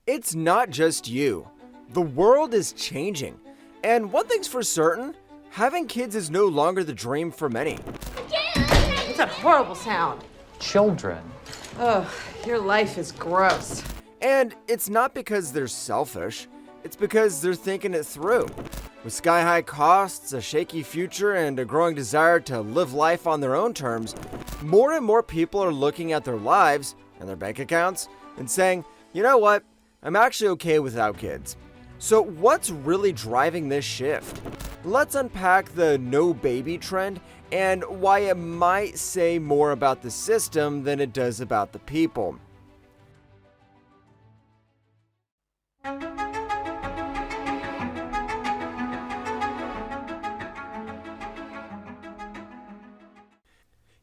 It's not just you. The world is changing. And one thing's for certain, having kids is no longer the dream for many. It's a horrible sound. Children. Ugh, your life is gross. And it's not because they're selfish, it's because they're thinking it through. With sky-high costs, a shaky future, and a growing desire to live life on their own terms, more and more people are looking at their lives and their bank accounts and saying, you know what, I'm actually okay without kids. So what's really driving this shift? Let's unpack the no baby trend and why it might say more about the system than it does about the people.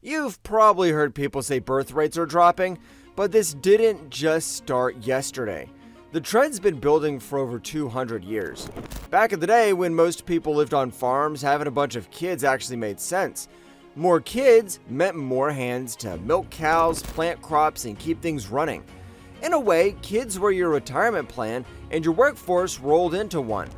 You've probably heard people say birth rates are dropping, but this didn't just start yesterday. The trend's been building for over 200 years. Back in the day, when most people lived on farms, having a bunch of kids actually made sense. More kids meant more hands to milk cows, plant crops, and keep things running. In a way, kids were your retirement plan, and your workforce rolled into one.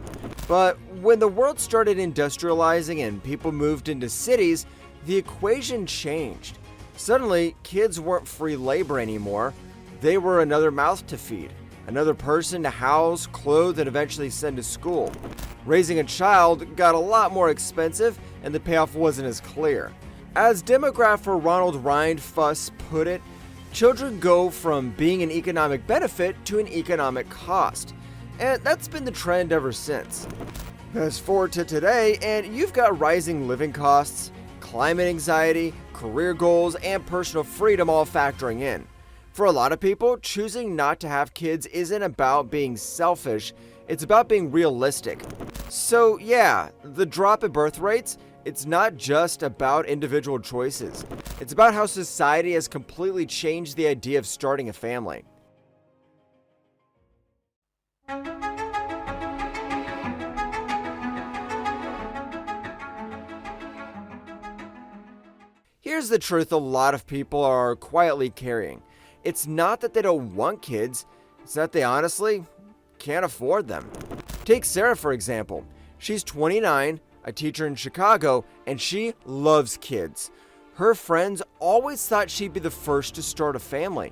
But when the world started industrializing and people moved into cities, the equation changed. Suddenly, kids weren't free labor anymore. They were another mouth to feed, another person to house, clothe, and eventually send to school. Raising a child got a lot more expensive, and the payoff wasn't as clear. As demographer Ronald Rindfuss put it, children go from being an economic benefit to an economic cost. And that's been the trend ever since. Fast forward to today, and you've got rising living costs, climate anxiety, career goals, and personal freedom all factoring in. For a lot of people, choosing not to have kids isn't about being selfish, it's about being realistic. So yeah, the drop in birth rates, it's not just about individual choices. It's about how society has completely changed the idea of starting a family. Here's the truth a lot of people are quietly carrying. It's not that they don't want kids, it's that they honestly can't afford them. Take Sarah, for example. She's 29, a teacher in Chicago, and she loves kids. Her friends always thought she'd be the first to start a family.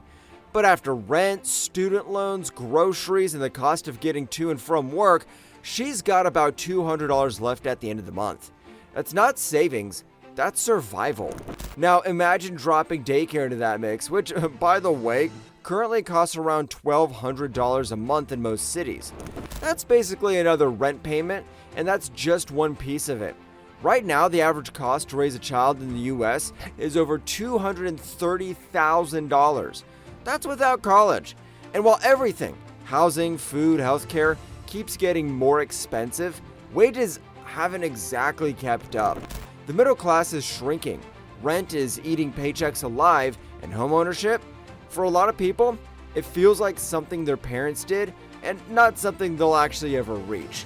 But after rent, student loans, groceries, and the cost of getting to and from work, she's got about $200 left at the end of the month. That's not savings. That's survival. Now imagine dropping daycare into that mix, which, by the way, currently costs around $1,200 a month in most cities. That's basically another rent payment, and that's just one piece of it. Right now, the average cost to raise a child in the US is over $230,000. That's without college. And while everything, housing, food, healthcare, keeps getting more expensive, wages haven't exactly kept up. The middle class is shrinking, rent is eating paychecks alive, and homeownership, for a lot of people, it feels like something their parents did and not something they'll actually ever reach.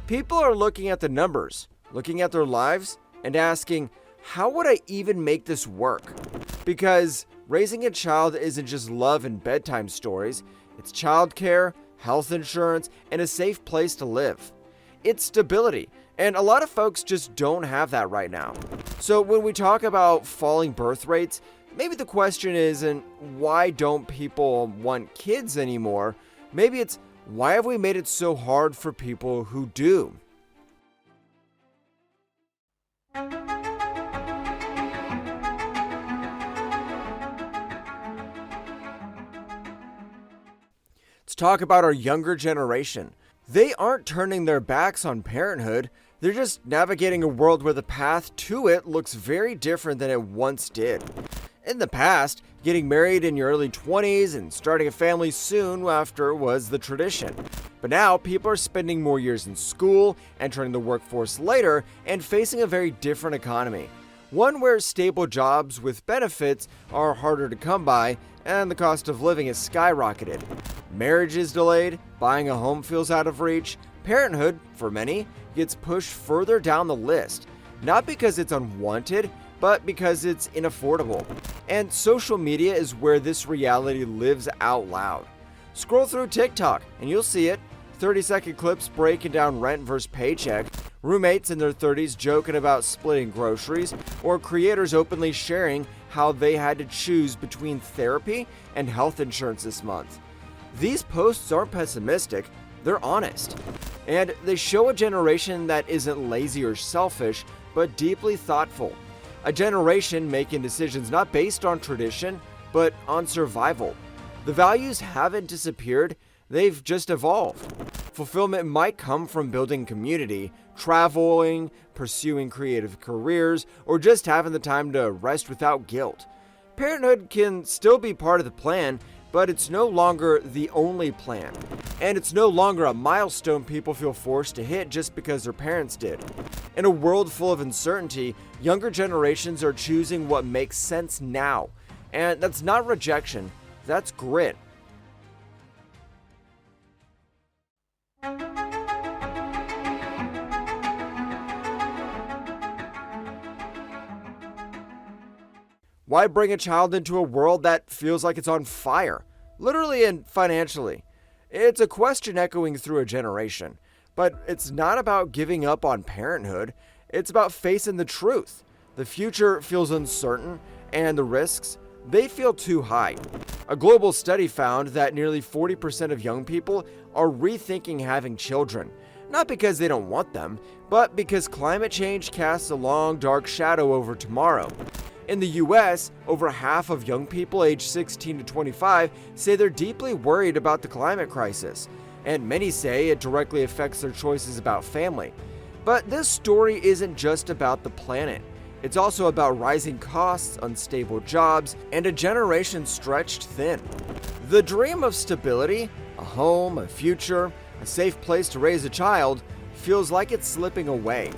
People are looking at the numbers, looking at their lives, and asking, how would I even make this work? Because raising a child isn't just love and bedtime stories, it's childcare, health insurance, and a safe place to live. It's stability. And a lot of folks just don't have that right now. So when we talk about falling birth rates, maybe the question isn't why don't people want kids anymore? Maybe it's why have we made it so hard for people who do? Let's talk about our younger generation. They aren't turning their backs on parenthood. They're just navigating a world where the path to it looks very different than it once did. In the past, getting married in your early 20s and starting a family soon after was the tradition. But now, people are spending more years in school, entering the workforce later, and facing a very different economy. One where stable jobs with benefits are harder to come by, and the cost of living has skyrocketed. Marriage is delayed, buying a home feels out of reach. Parenthood, for many, gets pushed further down the list, not because it's unwanted, but because it's unaffordable. And social media is where this reality lives out loud. Scroll through TikTok and you'll see it. 30-second clips breaking down rent versus paycheck, roommates in their 30s joking about splitting groceries, or creators openly sharing how they had to choose between therapy and health insurance this month. These posts aren't pessimistic, they're honest. And they show a generation that isn't lazy or selfish, but deeply thoughtful. A generation making decisions not based on tradition, but on survival. The values haven't disappeared, they've just evolved. Fulfillment might come from building community, traveling, pursuing creative careers, or just having the time to rest without guilt. Parenthood can still be part of the plan, but it's no longer the only plan. And it's no longer a milestone people feel forced to hit just because their parents did. In a world full of uncertainty, younger generations are choosing what makes sense now. And that's not rejection, that's grit. Why bring a child into a world that feels like it's on fire? Literally and financially. It's a question echoing through a generation. But it's not about giving up on parenthood. It's about facing the truth. The future feels uncertain, and the risks, they feel too high. A global study found that nearly 40% of young people are rethinking having children. Not because they don't want them, but because climate change casts a long, dark shadow over tomorrow. In the US, over half of young people aged 16 to 25 say they're deeply worried about the climate crisis, and many say it directly affects their choices about family. But this story isn't just about the planet. It's also about rising costs, unstable jobs, and a generation stretched thin. The dream of stability, a home, a future, a safe place to raise a child, feels like it's slipping away.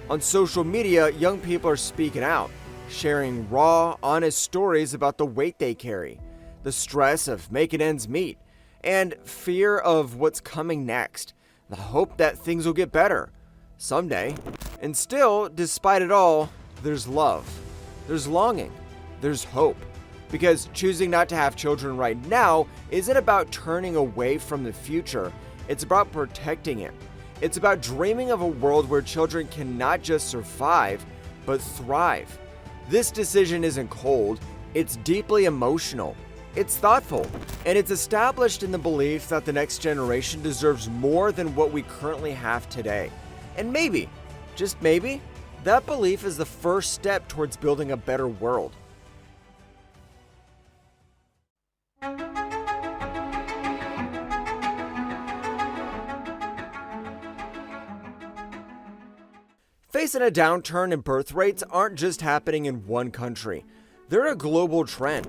On social media, young people are speaking out, sharing raw, honest stories about the weight they carry, the stress of making ends meet, and fear of what's coming next, the hope that things will get better someday. And still, despite it all, there's love, there's longing, there's hope. Because choosing not to have children right now isn't about turning away from the future, it's about protecting it. It's about dreaming of a world where children can not just survive, but thrive. This decision isn't cold, it's deeply emotional, it's thoughtful, and it's established in the belief that the next generation deserves more than what we currently have today. And maybe, just maybe, that belief is the first step towards building a better world. Facing a downturn in birth rates aren't just happening in one country. They're a global trend.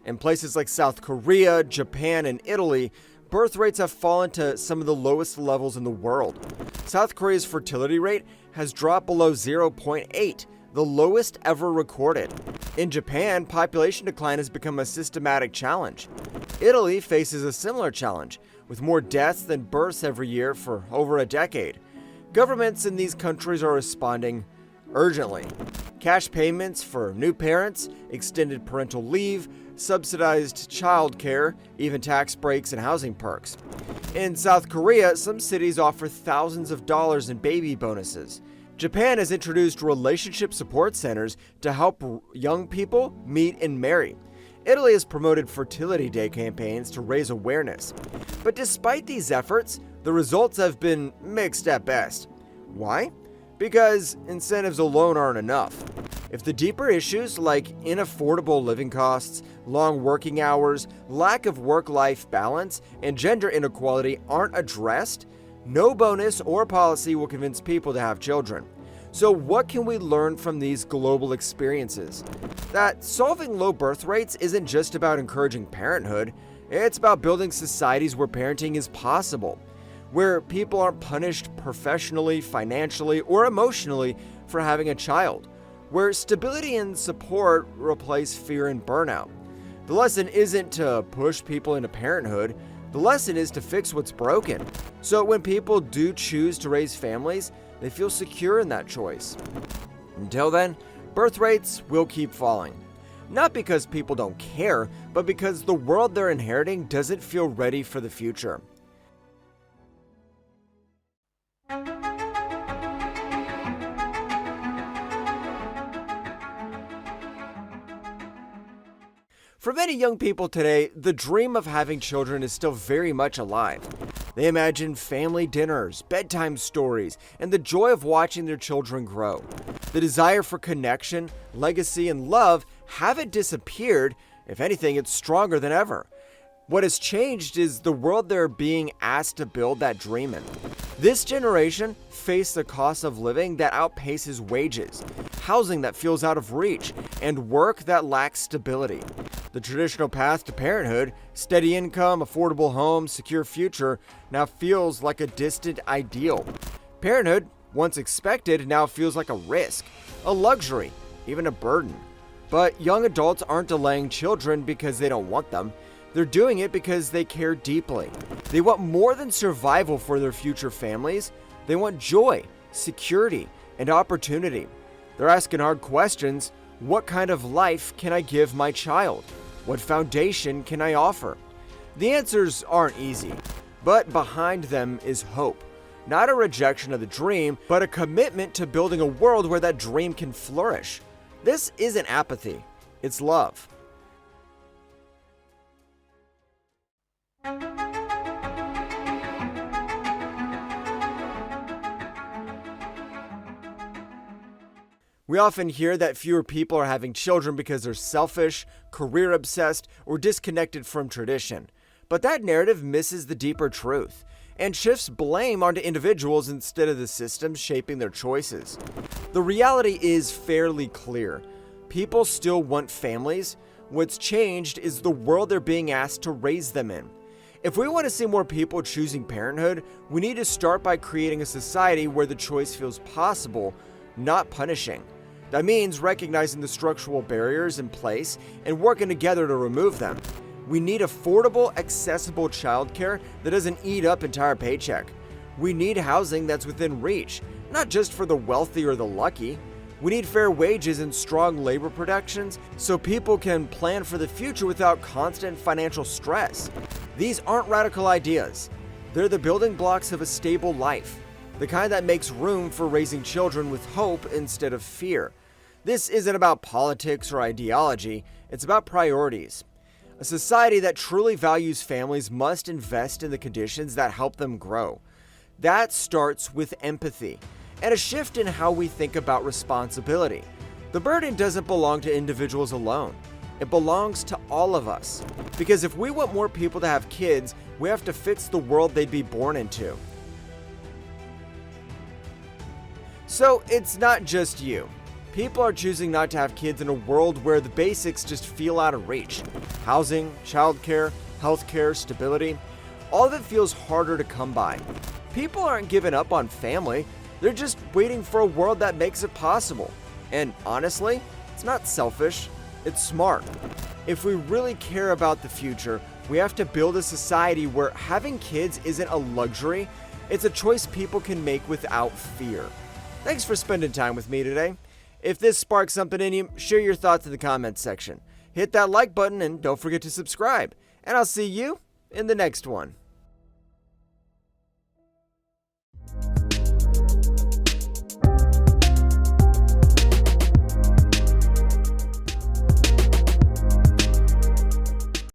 In places like South Korea, Japan, and Italy, birth rates have fallen to some of the lowest levels in the world. South Korea's fertility rate has dropped below 0.8, the lowest ever recorded. In Japan, population decline has become a systematic challenge. Italy faces a similar challenge, with more deaths than births every year for over a decade. Governments in these countries are responding urgently. Cash payments for new parents, extended parental leave, subsidized childcare, even tax breaks and housing perks. In South Korea, some cities offer thousands of dollars in baby bonuses. Japan has introduced relationship support centers to help young people meet and marry. Italy has promoted fertility day campaigns to raise awareness. But despite these efforts, the results have been mixed at best. Why? Because incentives alone aren't enough. If the deeper issues like inaffordable living costs, long working hours, lack of work-life balance, and gender inequality aren't addressed, no bonus or policy will convince people to have children. So what can we learn from these global experiences? That solving low birth rates isn't just about encouraging parenthood, it's about building societies where parenting is possible, where people aren't punished professionally, financially, or emotionally for having a child, where stability and support replace fear and burnout. The lesson isn't to push people into parenthood, the lesson is to fix what's broken. So when people do choose to raise families, they feel secure in that choice. Until then, birth rates will keep falling. Not because people don't care, but because the world they're inheriting doesn't feel ready for the future. For many young people today, the dream of having children is still very much alive. They imagine family dinners, bedtime stories, and the joy of watching their children grow. The desire for connection, legacy, and love haven't disappeared. If anything, it's stronger than ever. What has changed is the world they're being asked to build that dream in. This generation face the cost of living that outpaces wages, housing that feels out of reach, and work that lacks stability. The traditional path to parenthood, steady income, affordable home, secure future, now feels like a distant ideal. Parenthood, once expected, now feels like a risk, a luxury, even a burden. But young adults aren't delaying children because they don't want them. They're doing it because they care deeply. They want more than survival for their future families. They want joy, security, and opportunity. They're asking hard questions. What kind of life can I give my child? What foundation can I offer? The answers aren't easy, but behind them is hope. Not a rejection of the dream, but a commitment to building a world where that dream can flourish. This isn't apathy, it's love. We often hear that fewer people are having children because they're selfish, career-obsessed, or disconnected from tradition. But that narrative misses the deeper truth and shifts blame onto individuals instead of the systems shaping their choices. The reality is fairly clear. People still want families. What's changed is the world they're being asked to raise them in. If we want to see more people choosing parenthood, we need to start by creating a society where the choice feels possible, not punishing. That means recognizing the structural barriers in place and working together to remove them. We need affordable, accessible childcare that doesn't eat up entire paycheck. We need housing that's within reach, not just for the wealthy or the lucky. We need fair wages and strong labor protections so people can plan for the future without constant financial stress. These aren't radical ideas. They're the building blocks of a stable life, the kind that makes room for raising children with hope instead of fear. This isn't about politics or ideology, it's about priorities. A society that truly values families must invest in the conditions that help them grow. That starts with empathy and a shift in how we think about responsibility. The burden doesn't belong to individuals alone. It belongs to all of us. Because if we want more people to have kids, we have to fix the world they'd be born into. So it's not just you. People are choosing not to have kids in a world where the basics just feel out of reach. Housing, childcare, healthcare, stability, all of it feels harder to come by. People aren't giving up on family, they're just waiting for a world that makes it possible. And honestly, it's not selfish, it's smart. If we really care about the future, we have to build a society where having kids isn't a luxury, it's a choice people can make without fear. Thanks for spending time with me today. If this sparks something in you, share your thoughts in the comments section. Hit that like button and don't forget to subscribe. And I'll see you in the next one.